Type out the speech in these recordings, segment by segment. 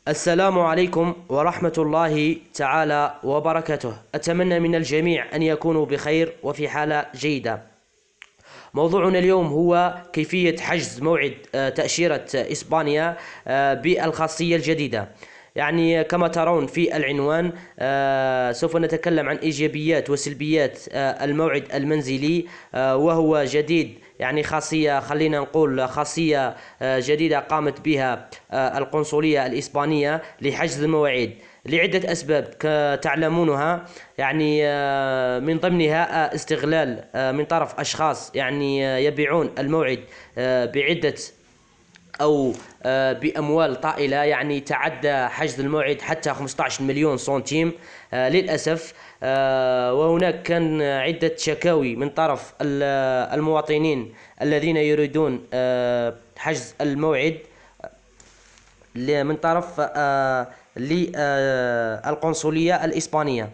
السلام عليكم ورحمة الله تعالى وبركاته. أتمنى من الجميع أن يكونوا بخير وفي حالة جيدة. موضوعنا اليوم هو كيفية حجز موعد تأشيرة إسبانيا بالخاصية الجديدة. يعني كما ترون في العنوان، سوف نتكلم عن إيجابيات وسلبيات الموعد المنزلي، وهو جديد. يعني خاصية، خلينا نقول خاصية جديدة قامت بها القنصلية الإسبانية لحجز المواعيد لعدة أسباب تعلمونها. يعني من ضمنها استغلال من طرف أشخاص يعني يبيعون الموعد بعدة أو بأموال طائلة، يعني تعدى حجز الموعد حتى 15 مليون سنتيم للأسف. وهناك كان عدة شكاوي من طرف المواطنين الذين يريدون حجز الموعد من طرف للقنصلية الإسبانية،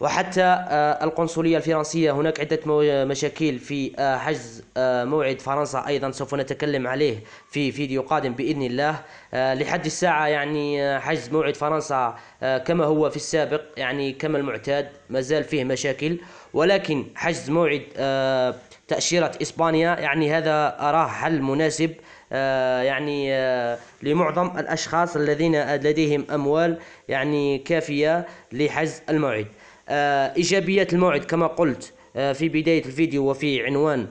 وحتى القنصلية الفرنسية. هناك عدة مشاكل في حجز موعد فرنسا، أيضا سوف نتكلم عليه في فيديو قادم بإذن الله. لحد الساعة يعني حجز موعد فرنسا كما هو في السابق، يعني كما المعتاد ما زال فيه مشاكل، ولكن حجز موعد تأشيرة إسبانيا يعني هذا أراه حل مناسب يعني لمعظم الأشخاص الذين لديهم أموال يعني كافية لحجز الموعد. إيجابيات الموعد كما قلت في بداية الفيديو وفي عنوان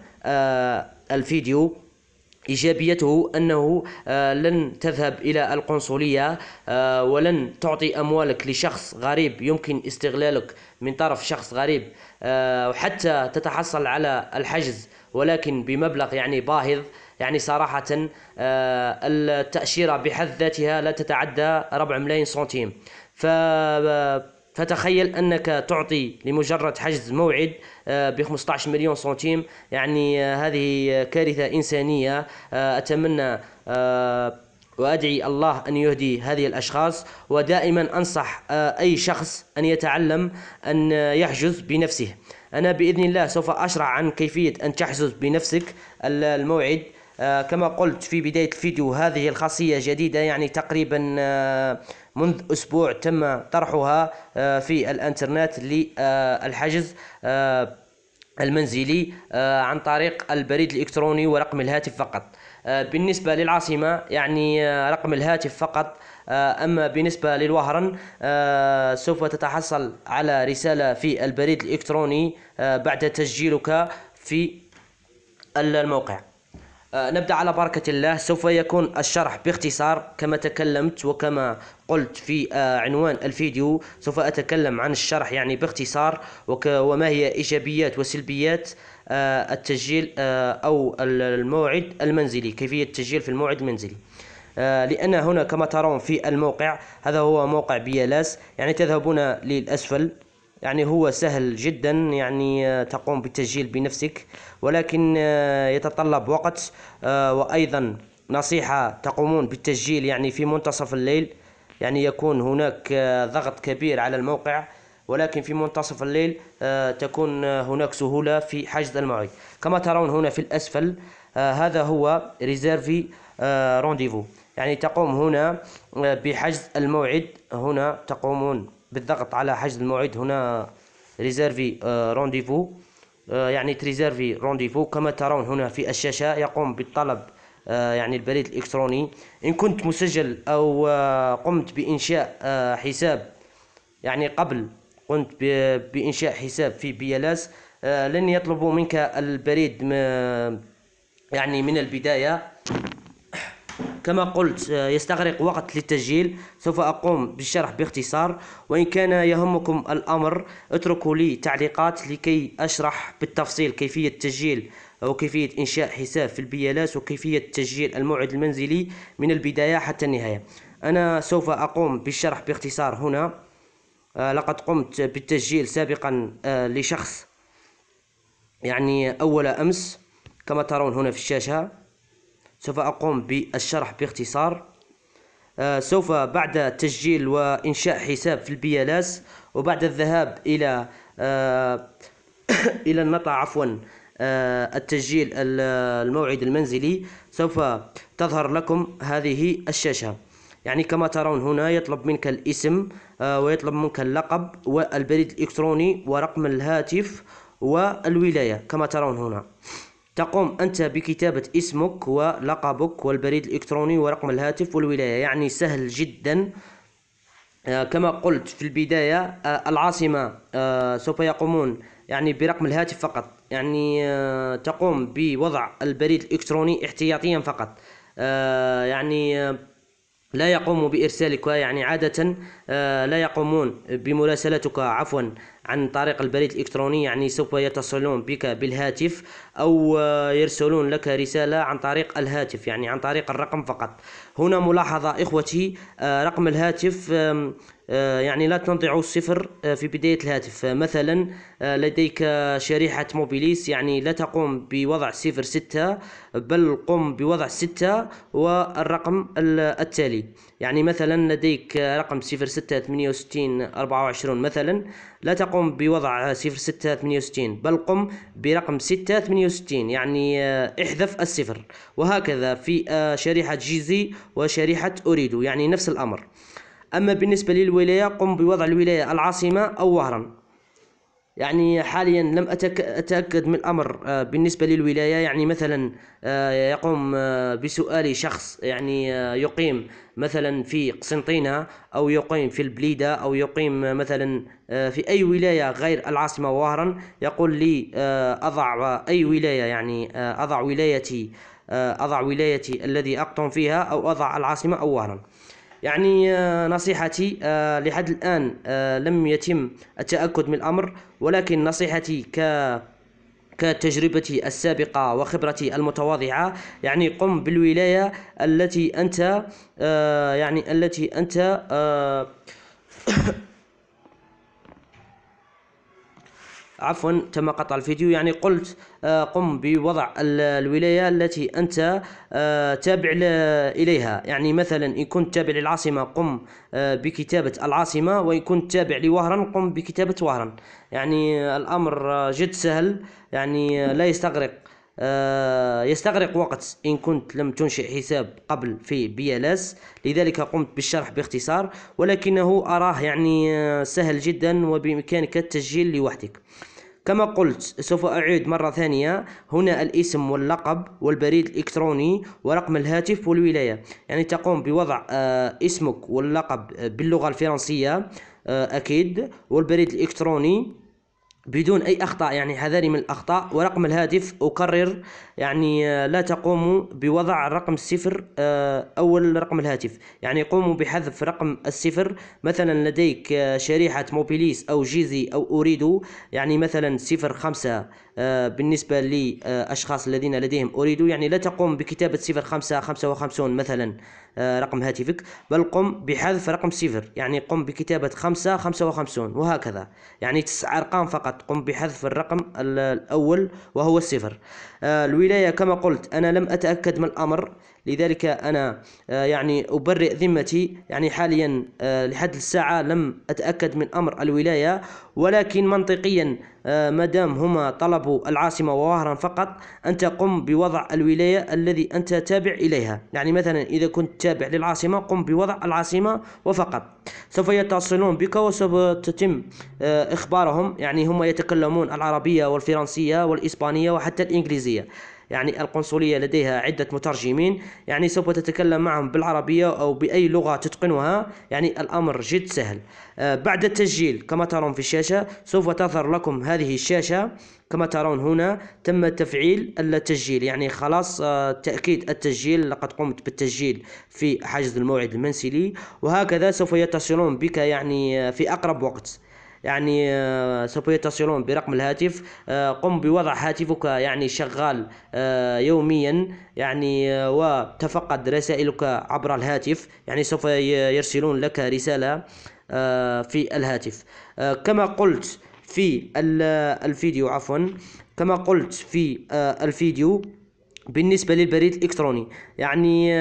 الفيديو، إيجابيته أنه لن تذهب إلى القنصلية ولن تعطي أموالك لشخص غريب يمكن استغلالك من طرف شخص غريب، وحتى تتحصل على الحجز ولكن بمبلغ يعني باهظ. يعني صراحة التأشيرة بحد ذاتها لا تتعدى 4 ملايين سنتيم. فتخيل أنك تعطي لمجرد حجز موعد ب 15 مليون سنتيم. يعني هذه كارثة إنسانية. أتمنى وأدعي الله أن يهدي هذه الأشخاص، ودائما أنصح أي شخص أن يتعلم أن يحجز بنفسه. أنا بإذن الله سوف أشرح عن كيفية أن تحجز بنفسك الموعد. كما قلت في بداية الفيديو، هذه الخاصية جديدة، يعني تقريبا منذ أسبوع تم طرحها في الانترنت للحجز المنزلي عن طريق البريد الإلكتروني ورقم الهاتف فقط. بالنسبة للعاصمة يعني رقم الهاتف فقط. أما بالنسبة للوهران سوف تتحصل على رسالة في البريد الإلكتروني بعد تسجيلك في الموقع. نبدأ على بركة الله. سوف يكون الشرح باختصار كما تكلمت وكما قلت في عنوان الفيديو. سوف أتكلم عن الشرح يعني باختصار وما هي إيجابيات وسلبيات التسجيل أو الموعد المنزلي، كيفية التسجيل في الموعد المنزلي. لأن هنا كما ترون في الموقع، هذا هو موقع بيالاس. يعني تذهبون للأسفل، يعني هو سهل جدا، يعني تقوم بالتسجيل بنفسك، ولكن يتطلب وقت. وأيضا نصيحة، تقومون بالتسجيل يعني في منتصف الليل، يعني يكون هناك ضغط كبير على الموقع، ولكن في منتصف الليل تكون هناك سهولة في حجز الموعد. كما ترون هنا في الأسفل هذا هو ريزيرفي رونديفو. يعني تقوم هنا بحجز الموعد، هنا تقومون بالضغط على حجز الموعد، هنا ريزيرفي رونديفو، يعني تريزيرفي رونديفو. كما ترون هنا في الشاشة يقوم بالطلب يعني البريد الإلكتروني. إن كنت مسجل أو قمت بإنشاء حساب، يعني قبل قمت بإنشاء حساب في بيالاس، لن يطلبوا منك البريد يعني من البداية. كما قلت يستغرق وقت للتسجيل. سوف أقوم بالشرح باختصار، وإن كان يهمكم الأمر اتركوا لي تعليقات لكي أشرح بالتفصيل كيفية التسجيل أو كيفية إنشاء حساب في البيالاس وكيفية تسجيل الموعد المنزلي من البداية حتى النهاية. أنا سوف أقوم بالشرح باختصار هنا. لقد قمت بالتسجيل سابقا لشخص يعني أول أمس، كما ترون هنا في الشاشة. سوف أقوم بالشرح باختصار. سوف بعد تسجيل وإنشاء حساب في البيالاس وبعد الذهاب إلى إلى النطع التسجيل الموعد المنزلي، سوف تظهر لكم هذه الشاشة. يعني كما ترون هنا يطلب منك الاسم ويطلب منك اللقب والبريد الإلكتروني ورقم الهاتف والولاية كما ترون هنا. تقوم أنت بكتابة اسمك ولقبك والبريد الإلكتروني ورقم الهاتف والولاية، يعني سهل جدا. كما قلت في البداية العاصمة سوف يقومون يعني برقم الهاتف فقط، يعني تقوم بوضع البريد الإلكتروني احتياطيا فقط، يعني لا يقوم بإرسالك، يعني عادة لا يقومون بمراسلتك عفوا عن طريق البريد الإلكتروني، يعني سوف يتصلون بك بالهاتف أو يرسلون لك رسالة عن طريق الهاتف، يعني عن طريق الرقم فقط. هنا ملاحظة إخوتي، رقم الهاتف يعني لا تنطع الصفر في بداية الهاتف. مثلا لديك شريحة موبيليس، يعني لا تقوم بوضع 06 بل قم بوضع 6 والرقم التالي. يعني مثلا لديك رقم 06 68 24 مثلا، لا تقوم بوضع 06 68 بل قم برقم 6 68، يعني احذف الصفر. وهكذا في شريحة جيزي وشريحة أريد، يعني نفس الأمر. أما بالنسبة للولاية قم بوضع الولاية العاصمة أو وهران. يعني حاليا لم أتأكد من الأمر بالنسبة للولاية، يعني مثلا يقوم بسؤال شخص يعني يقيم مثلا في قسنطينة أو يقيم في البليدة أو يقيم مثلا في أي ولاية غير العاصمة وهران، يقول لي أضع أي ولاية، يعني أضع ولايتي الذي أقطن فيها أو أضع العاصمة أو وهران. يعني نصيحتي لحد الآن لم يتم التأكد من الأمر، ولكن نصيحتي كتجربتي السابقة وخبرتي المتواضعة، يعني قم بالولاية التي أنت يعني التي أنت عفوا تم قطع الفيديو. يعني قلت قم بوضع الولاية التي أنت تابع إليها، يعني مثلا إن كنت تابع للعاصمة قم بكتابة العاصمة، وإن كنت تابع لوهران قم بكتابة وهران. يعني الأمر جد سهل، يعني لا يستغرق وقت إن كنت لم تنشئ حساب قبل في بيالاس، لذلك قمت بالشرح باختصار، ولكنه أراه يعني سهل جدا وبإمكانك التسجيل لوحدك. كما قلت سوف أعيد مرة ثانية، هنا الاسم واللقب والبريد الإلكتروني ورقم الهاتف والولاية. يعني تقوم بوضع اسمك واللقب باللغة الفرنسية أكيد، والبريد الإلكتروني بدون أي أخطاء، يعني حذاري من الأخطاء، ورقم الهاتف أكرر، يعني لا تقوموا بوضع رقم الصفر أول رقم الهاتف، يعني قوموا بحذف رقم الصفر. مثلا لديك شريحة موبيليس أو جيزي أو أريدو، يعني مثلا 05 بالنسبة لأشخاص الذين لديهم أريدو، يعني لا تقوم بكتابة 05 55 مثلا رقم هاتفك، بل قم بحذف رقم صفر، يعني قم بكتابة 5 55 وهكذا، يعني 9 أرقام فقط، قم بحذف الرقم الأول وهو الصفر. الولاية كما قلت أنا لم أتأكد من الأمر، لذلك أنا يعني أبرئ ذمتي، يعني حاليا لحد الساعة لم أتأكد من أمر الولاية، ولكن منطقيا ما دام هما طلبوا العاصمة ووهران فقط، أنت قم بوضع الولاية الذي أنت تابع إليها. يعني مثلا إذا كنت تابع للعاصمة قم بوضع العاصمة وفقط. سوف يتصلون بك وسوف تتم إخبارهم، يعني هم يتكلمون العربية والفرنسية والإسبانية وحتى الإنجليزية، يعني القنصلية لديها عدة مترجمين، يعني سوف تتكلم معهم بالعربية أو بأي لغة تتقنها، يعني الأمر جد سهل. بعد التسجيل كما ترون في الشاشة سوف تظهر لكم هذه الشاشة، كما ترون هنا تم تفعيل التسجيل، يعني خلاص تأكيد التسجيل، لقد قمت بالتسجيل في حجز الموعد المنزلي، وهكذا سوف يتصلون بك يعني في أقرب وقت، يعني سوف يتصلون برقم الهاتف. قم بوضع هاتفك يعني شغال يوميا، يعني وتفقد رسائلك عبر الهاتف، يعني سوف يرسلون لك رسالة في الهاتف. كما قلت في الفيديو عفوا كما قلت في الفيديو بالنسبة للبريد الإلكتروني، يعني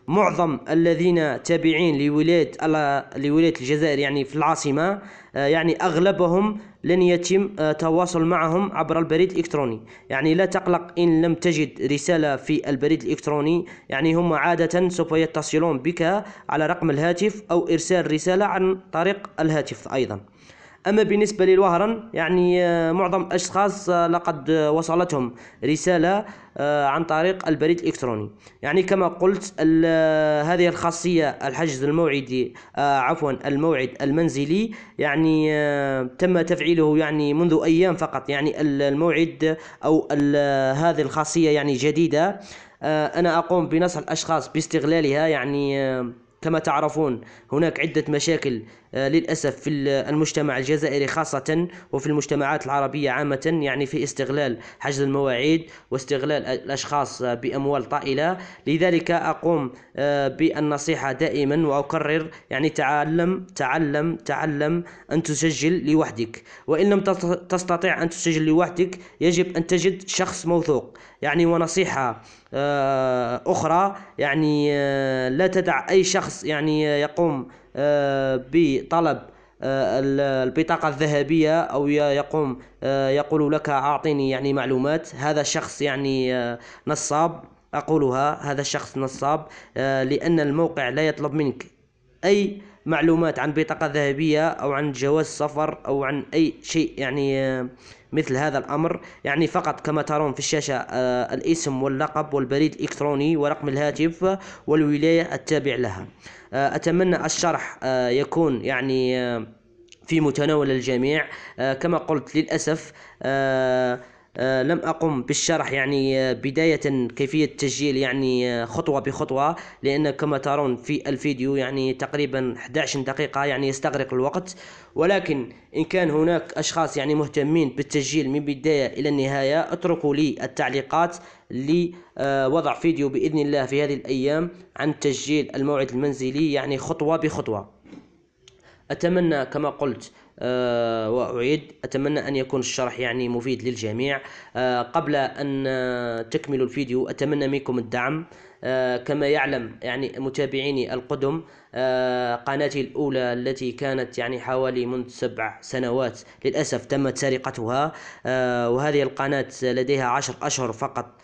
معظم الذين تابعين لولاية الجزائر يعني في العاصمة، يعني أغلبهم لن يتم تواصل معهم عبر البريد الإلكتروني. يعني لا تقلق إن لم تجد رسالة في البريد الإلكتروني، يعني هم عادة سوف يتصلون بك على رقم الهاتف أو إرسال رسالة عن طريق الهاتف أيضا. أما بالنسبة للوهران، يعني معظم الأشخاص لقد وصلتهم رسالة عن طريق البريد الإلكتروني. يعني كما قلت، هذه الخاصية الحجز الموعدي، عفوا الموعد المنزلي، يعني تم تفعيله يعني منذ أيام فقط. يعني الموعد أو هذه الخاصية يعني جديدة. أنا أقوم بنصح الأشخاص باستغلالها. يعني كما تعرفون هناك عدة مشاكل للأسف في المجتمع الجزائري خاصة، وفي المجتمعات العربية عامة، يعني في استغلال حجز المواعيد واستغلال الأشخاص بأموال طائلة. لذلك أقوم بالنصيحة دائما وأكرر، يعني تعلم أن تسجل لوحدك. وإن لم تستطع أن تسجل لوحدك، يجب أن تجد شخص موثوق. يعني ونصيحة أخرى، يعني لا تدع أي شخص يعني يقوم بطلب البطاقة الذهبية، أو يقوم يقول لك أعطيني يعني معلومات. هذا شخص يعني نصاب. أقولها، هذا الشخص نصاب، لأن الموقع لا يطلب منك أي معلومات عن بطاقة ذهبية أو عن جواز سفر أو عن أي شيء يعني مثل هذا الأمر. يعني فقط كما ترون في الشاشة الاسم واللقب والبريد الإلكتروني ورقم الهاتف والولاية التابع لها. أتمنى الشرح يكون يعني في متناول الجميع. كما قلت، للأسف لم أقم بالشرح يعني بداية كيفية التسجيل يعني خطوة بخطوة، لأن كما ترون في الفيديو يعني تقريبا 11 دقيقة، يعني يستغرق الوقت. ولكن إن كان هناك أشخاص يعني مهتمين بالتسجيل من بداية إلى النهاية، اتركوا لي التعليقات لوضع فيديو بإذن الله في هذه الأيام عن تسجيل الموعد المنزلي، يعني خطوة بخطوة. أتمنى كما قلت وأعيد، أتمنى أن يكون الشرح يعني مفيد للجميع. قبل أن تكملوا الفيديو، أتمنى منكم الدعم. كما يعلم يعني متابعيني القدم، قناتي الأولى التي كانت يعني حوالي منذ 7 سنوات للأسف تمت سرقتها. وهذه القناة لديها 10 أشهر فقط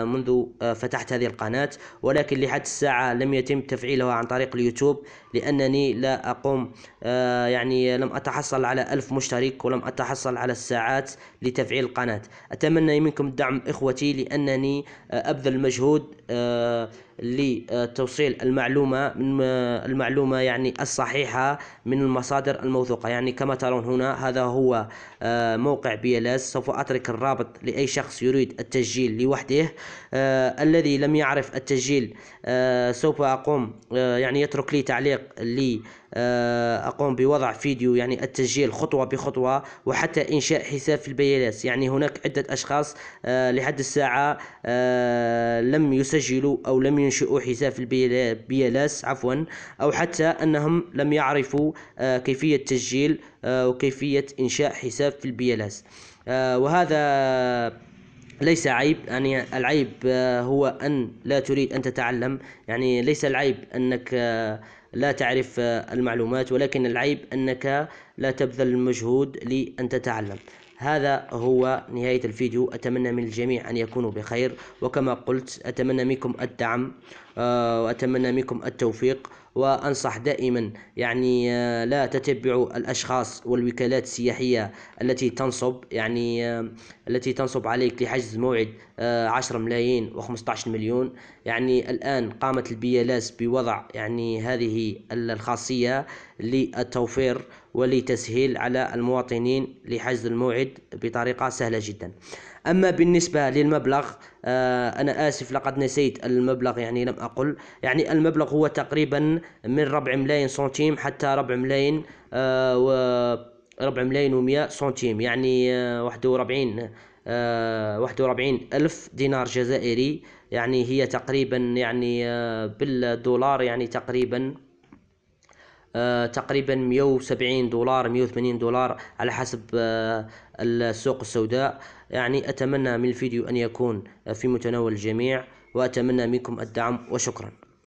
منذ فتحت هذه القناة، ولكن لحد الساعة لم يتم تفعيلها عن طريق اليوتيوب، لأنني لا أقوم يعني لم أتحصل على 1000 مشترك، ولم أتحصل على الساعات لتفعيل القناة. أتمنى منكم الدعم إخوتي، لأنني أبذل مجهود لتوصيل المعلومة يعني الصحيحة من المصادر الموثوقة. يعني كما ترون هنا، هذا هو موقع بيلاس. سوف أترك الرابط لأي شخص يريد التسجيل لوحده. الذي لم يعرف التسجيل سوف أقوم يعني يترك لي تعليق لي أقوم بوضع فيديو يعني التسجيل خطوة بخطوة، وحتى إنشاء حساب في البيلاس. يعني هناك عدة أشخاص لحد الساعة لم يسجلوا أو لم ينشئوا حساب في البيلاس، عفوا، أو حتى أنهم لم يعرفوا كيفية تسجيل وكيفية إنشاء حساب في البيلاس. وهذا ليس عيب. يعني العيب هو أن لا تريد أن تتعلم. يعني ليس العيب أنك لا تعرف المعلومات، ولكن العيب أنك لا تبذل المجهود لأن تتعلم. هذا هو نهاية الفيديو. أتمنى من الجميع أن يكونوا بخير، وكما قلت أتمنى منكم الدعم وأتمنى منكم التوفيق. وأنصح دائما يعني لا تتبعوا الأشخاص والوكالات السياحية التي تنصب عليك لحجز موعد 10 ملايين و15 مليون. يعني الآن قامت البيلاس بوضع يعني هذه الخاصية للتوفير ولتسهيل على المواطنين لحجز الموعد بطريقة سهلة جدا. أما بالنسبة للمبلغ، أنا آسف لقد نسيت المبلغ، يعني لم أقل. يعني المبلغ هو تقريبا من 4 ملايين سنتيم حتى 4 ملايين و 4 ملايين و100 سنتيم، يعني 41 ألف دينار جزائري. يعني هي تقريبا يعني بالدولار يعني تقريبا 170 دولار 180 دولار على حسب السوق السوداء. يعني أتمنى من الفيديو أن يكون في متناول الجميع، وأتمنى منكم الدعم، وشكرا.